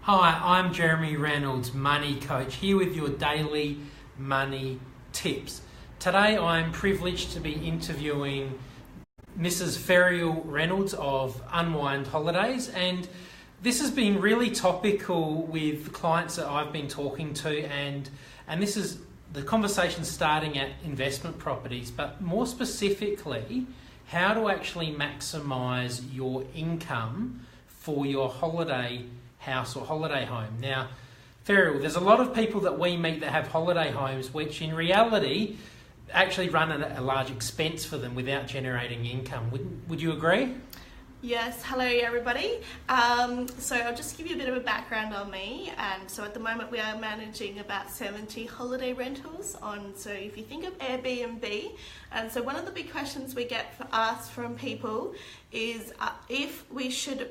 Hi, I'm Jeremy Reynolds, Money Coach, here with your daily money tips. Today I'm privileged to be interviewing Mrs. Ferial Reynolds of Unwind Holidays, and this has been really topical with clients that I've been talking to, and this is the conversation starting at investment properties, but more specifically, how to actually maximise your income for your holiday house or holiday home. Now, Ferial, there's a lot of people that we meet that have holiday homes which in reality actually run at a large expense for them without generating income. Would you agree? Yes, hello everybody. So I'll just give you a bit of a background on me. And so at the moment we are managing about 70 holiday rentals on, so if you think of Airbnb, and so one of the big questions we get asked from people is if we should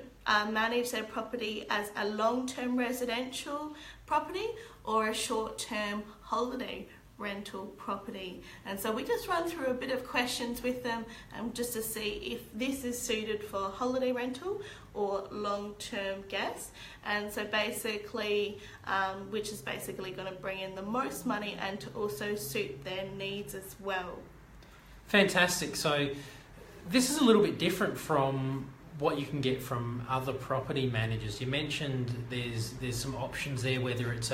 manage their property as a long-term residential property or a short-term holiday rental property. And so we just run through a bit of questions with them just to see if this is suited for holiday rental or long-term guests. And so basically, which is basically going to bring in the most money and to also suit their needs as well. Fantastic. So this is a little bit different from what you can get from other property managers. You mentioned there's some options there, whether it's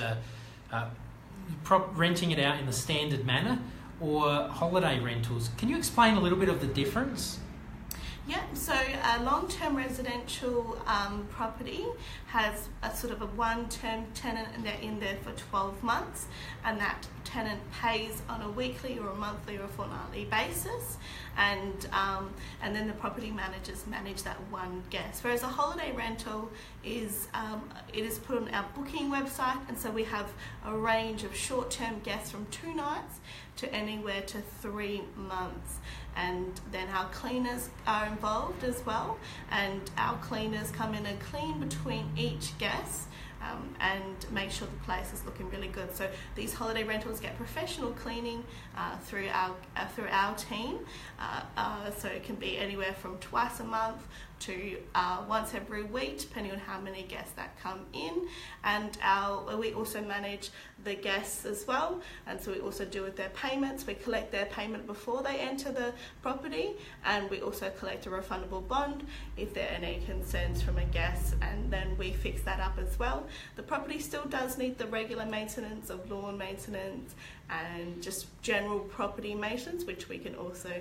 renting it out in the standard manner or holiday rentals. Can you explain a little bit of the difference? Yeah, so a long-term residential property has a sort of a one-term tenant and they're in there for 12 months, and that tenant pays on a weekly or a monthly or a fortnightly basis, and then the property managers manage that one guest. Whereas a holiday rental is it is put on our booking website, and so we have a range of short-term guests from 2 nights to anywhere to 3 months. And then our cleaners are involved as well, and our cleaners come in and clean between each guest and make sure the place is looking really good. So these holiday rentals get professional cleaning through our team. So it can be anywhere from twice a month to once every week, depending on how many guests that come in. And we also manage the guests as well, and so we also deal with their payments. We collect their payment before they enter the property, and we also collect a refundable bond if there are any concerns from a guest, and then we fix that up as well. The property still does need the regular maintenance of lawn maintenance and just general property maintenance, which we can also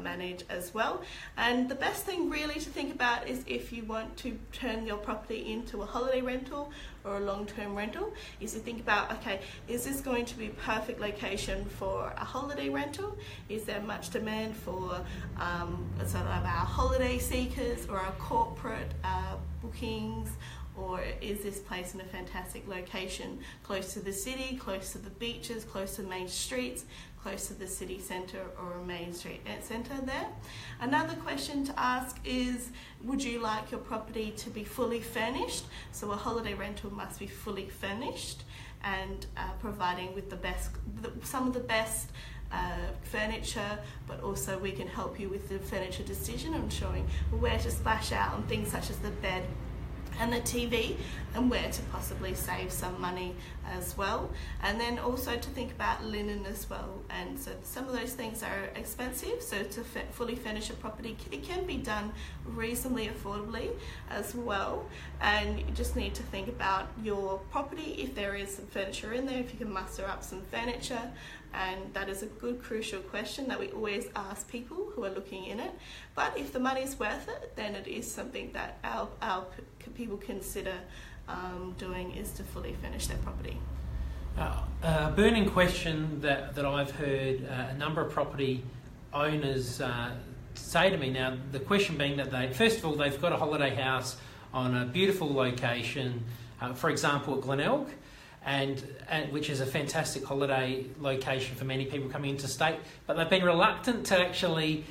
manage as well. And the best thing really to think about is if you want to turn your property into a holiday rental or a long-term rental, is to think about, okay, is this going to be a perfect location for a holiday rental? Is there much demand for sort of our holiday seekers or our corporate bookings? Or is this place in a fantastic location, close to the city, close to the beaches, close to main streets, close to the city centre or a main street centre there? Another question to ask is, would you like your property to be fully furnished? So a holiday rental must be fully furnished and providing with some of the best furniture, but also we can help you with the furniture decision and showing where to splash out on things such as the bed and the TV, and where to possibly save some money as well. And then also to think about linen as well. And so some of those things are expensive, so to fully furnish a property, it can be done reasonably affordably as well. And you just need to think about your property, if there is some furniture in there, if you can muster up some furniture. And that is a good crucial question that we always ask people who are looking in it. But if the money is worth it, then it is something that our people consider doing, is to fully furnish their property. A burning question that I've heard a number of property owners say to me now, the question being that first of all, they've got a holiday house on a beautiful location, for example at Glenelg, and which is a fantastic holiday location for many people coming into state, but they've been reluctant to actually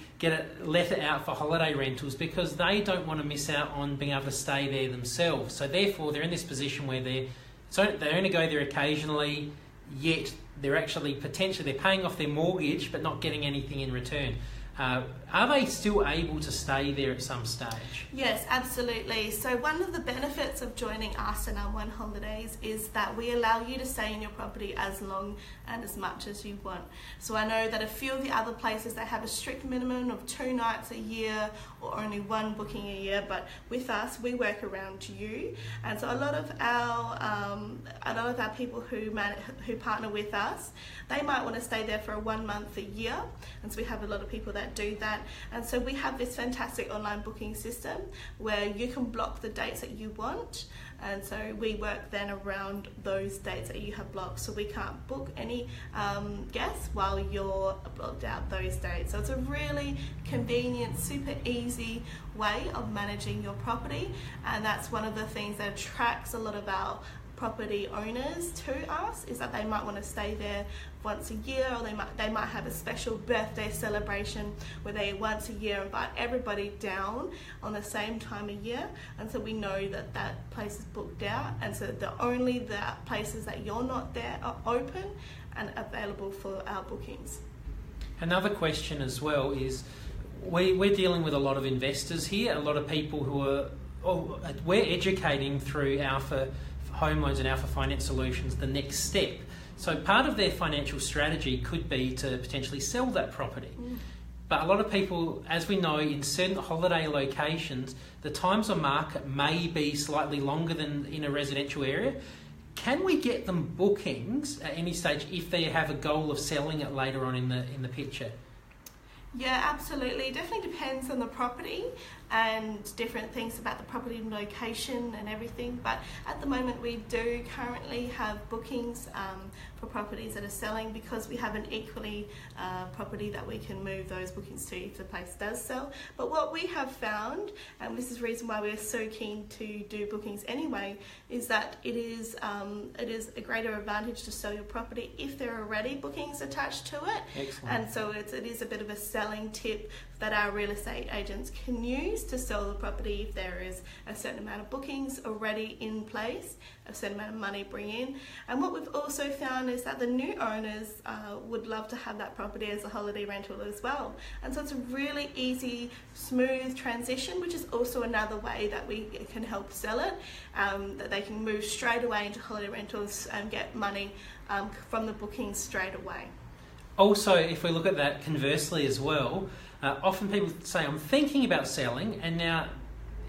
let it out for holiday rentals because they don't want to miss out on being able to stay there themselves. So therefore they're in this position where they only go there occasionally, yet they're actually potentially they're paying off their mortgage but not getting anything in return. Are they still able to stay there at some stage? Yes, absolutely. So one of the benefits of joining us in Unwind Holidays is that we allow you to stay in your property as long and as much as you want. So I know that a few of the other places, they have a strict minimum of 2 nights a year or only 1 booking a year, but with us we work around you. And so a lot of our people who partner with us, they might want to stay there for 1 month a year, and so we have a lot of people that do that. And so we have this fantastic online booking system where you can block the dates that you want, and so we work then around those dates that you have blocked, so we can't book any guests while you're blocked out those dates. So it's a really convenient, super easy way of managing your property, and that's one of the things that attracts a lot of our property owners to us, is that they might want to stay there once a year, or they might have a special birthday celebration where they once a year invite everybody down on the same time of year, and so we know that that place is booked out, and so only the places that you're not there are open and available for our bookings. Another question as well is, we're dealing with a lot of investors here, a lot of people who we're educating through Alpha Home Loans and Alpha Finance Solutions the next step. So part of their financial strategy could be to potentially sell that property. But a lot of people, as we know, in certain holiday locations, the times on market may be slightly longer than in a residential area. Can we get them bookings at any stage if they have a goal of selling it later on in the picture? Yeah, absolutely. It definitely depends on the property and different things about the property location and everything, but at the moment we do currently have bookings for properties that are selling, because we have an equally property that we can move those bookings to if the place does sell. But what we have found, and this is the reason why we're so keen to do bookings anyway, is that it is a greater advantage to sell your property if there are already bookings attached to it. Excellent. And so it is a bit of a selling tip that our real estate agents can use to sell the property if there is a certain amount of bookings already in place, a certain amount of money bring in. And what we've also found is that the new owners would love to have that property as a holiday rental as well. And so it's a really easy, smooth transition, which is also another way that we can help sell it, that they can move straight away into holiday rentals and get money from the bookings straight away. Also, if we look at that conversely as well, often people say, I'm thinking about selling, and now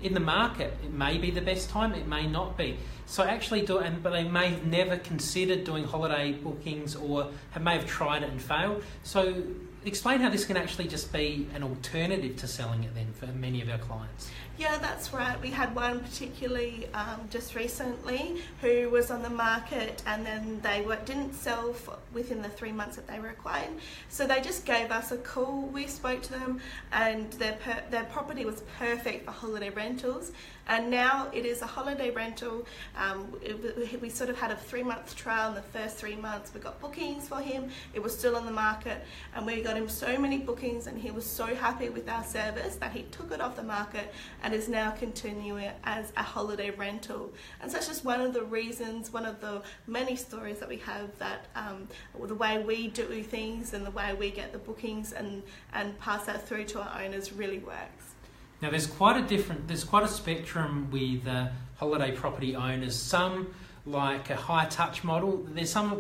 in the market, it may be the best time, it may not be. So actually but they may have never considered doing holiday bookings, or may have tried it and failed. So explain how this can actually just be an alternative to selling it then for many of our clients. Yeah, that's right. We had one particularly just recently who was on the market, and then they didn't sell within the 3 months that they were required. So they just gave us a call. We spoke to them, and their property was perfect for holiday rentals. And now it is a holiday rental. We sort of had a 3-month trial. In the first 3 months, we got bookings for him. It was still on the market, and we got him so many bookings, and he was so happy with our service that he took it off the market and is now continuing as a holiday rental. And so it's just one of the reasons, one of the many stories that we have, that the way we do things and the way we get the bookings and pass that through to our owners really works. Now there's quite a spectrum with holiday property owners. Some like a high touch model.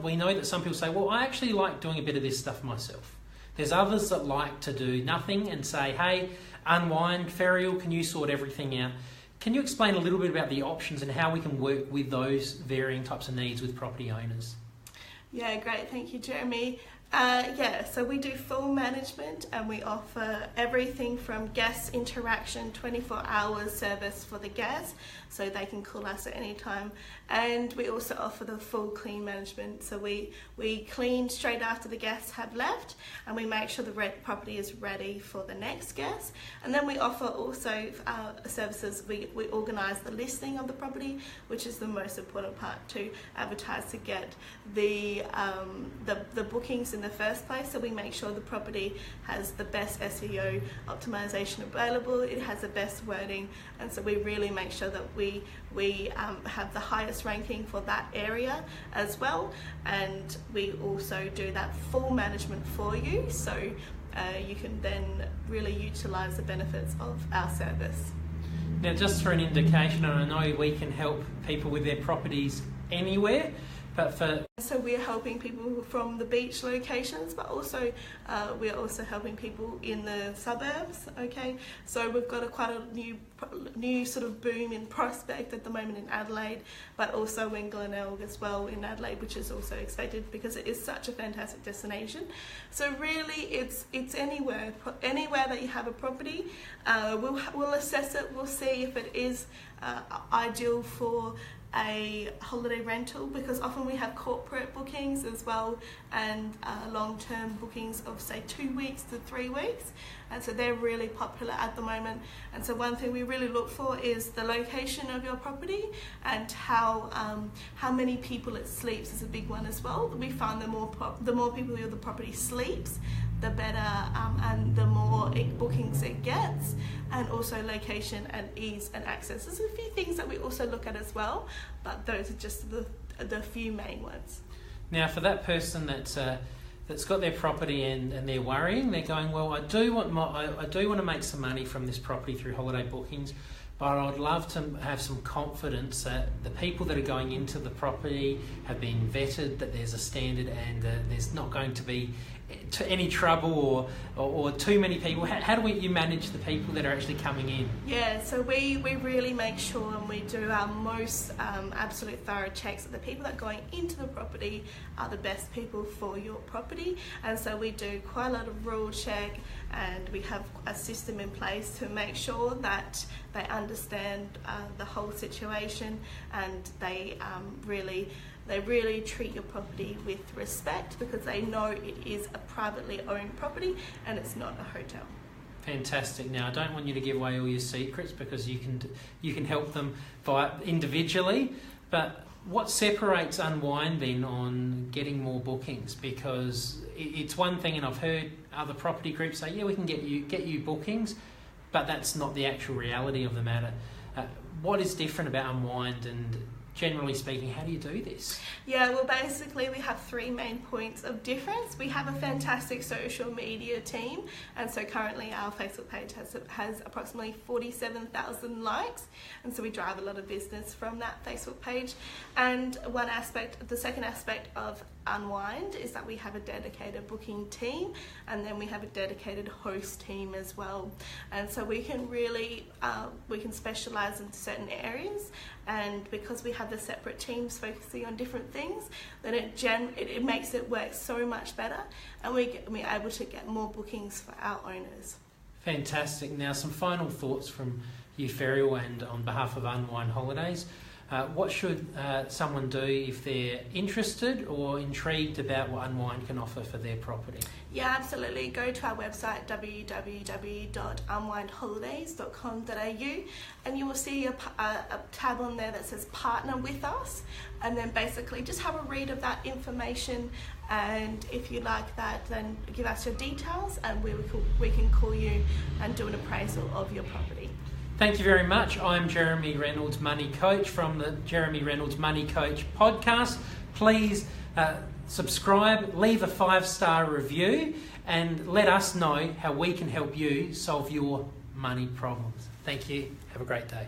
We know that some people say, well, I actually like doing a bit of this stuff myself. There's others that like to do nothing and say, hey, Unwind, Ferial, can you sort everything out? Can you explain a little bit about the options and how we can work with those varying types of needs with property owners? Yeah, great. Thank you, Jeremy. So we do full management, and we offer everything from guest interaction, 24 hours service for the guests, so they can call us at any time. And we also offer the full clean management, so we clean straight after the guests have left, and we make sure the property is ready for the next guest. And then we offer also services. We organise the listing of the property, which is the most important part, to advertise, to get the bookings in the first place. So we make sure the property has the best SEO optimization available, it has the best wording, and so we really make sure that we have the highest ranking for that area as well. And we also do that full management for you, so you can then really utilise the benefits of our service. Now, just for an indication, and I know we can help people with their properties anywhere, but so we're helping people from the beach locations, but also we're also helping people in the suburbs. Okay, so we've got quite a new sort of boom in Prospect at the moment in Adelaide, but also in Glenelg as well in Adelaide, which is also expected because it is such a fantastic destination. So really, it's anywhere that you have a property. We'll assess it. We'll see if it is ideal for a holiday rental, because often we have corporate bookings as well, and long-term bookings of say 2 weeks to 3 weeks, and so they're really popular at the moment. And so one thing we really look for is the location of your property and how many people it sleeps is a big one as well. We find the more people the property sleeps, the better and the more bookings it gets, and also location and ease and access. There's a few things that we also look at as well, but those are just the few main ones. Now, for that person that's got their property and they're worrying, they're going, well, I do want to make some money from this property through holiday bookings, but I'd love to have some confidence that the people that are going into the property have been vetted, that there's a standard, and there's not going to be any trouble or too many people. How do you manage the people that are actually coming in? Yeah, so we really make sure, and we do our most absolute thorough checks that the people that are going into the property are the best people for your property. And so we do quite a lot of rule check, and we have a system in place to make sure that they understand the whole situation, and they really treat your property with respect, because they know it is a privately owned property and it's not a hotel. Fantastic. Now, I don't want you to give away all your secrets, because you can help them individually, but what separates Unwind then on getting more bookings? Because it's one thing, and I've heard other property groups say, yeah, we can get you bookings, but that's not the actual reality of the matter. What is different about Unwind, and generally speaking, how do you do this? Yeah, well, basically we have 3 main points of difference. We have a fantastic social media team, and so currently our Facebook page has approximately 47,000 likes, and so we drive a lot of business from that Facebook page. And the second aspect of Unwind is that we have a dedicated booking team, and then we have a dedicated host team as well. And so we can really we can specialize in certain areas, and because we have the separate teams focusing on different things, then it makes it work so much better, and we're able to get more bookings for our owners. Fantastic. Now, some final thoughts from you, Ferial, and on behalf of Unwind Holidays. What should someone do if they're interested or intrigued about what Unwind can offer for their property? Yeah, absolutely. Go to our website, www.unwindholidays.com.au, and you will see a tab on there that says Partner with Us, and then basically just have a read of that information, and if you like that, then give us your details, and we can call you and do an appraisal of your property. Thank you very much. I'm Jeremy Reynolds, Money Coach, from the Jeremy Reynolds Money Coach podcast. Please subscribe, leave a 5-star review, and let us know how we can help you solve your money problems. Thank you. Have a great day.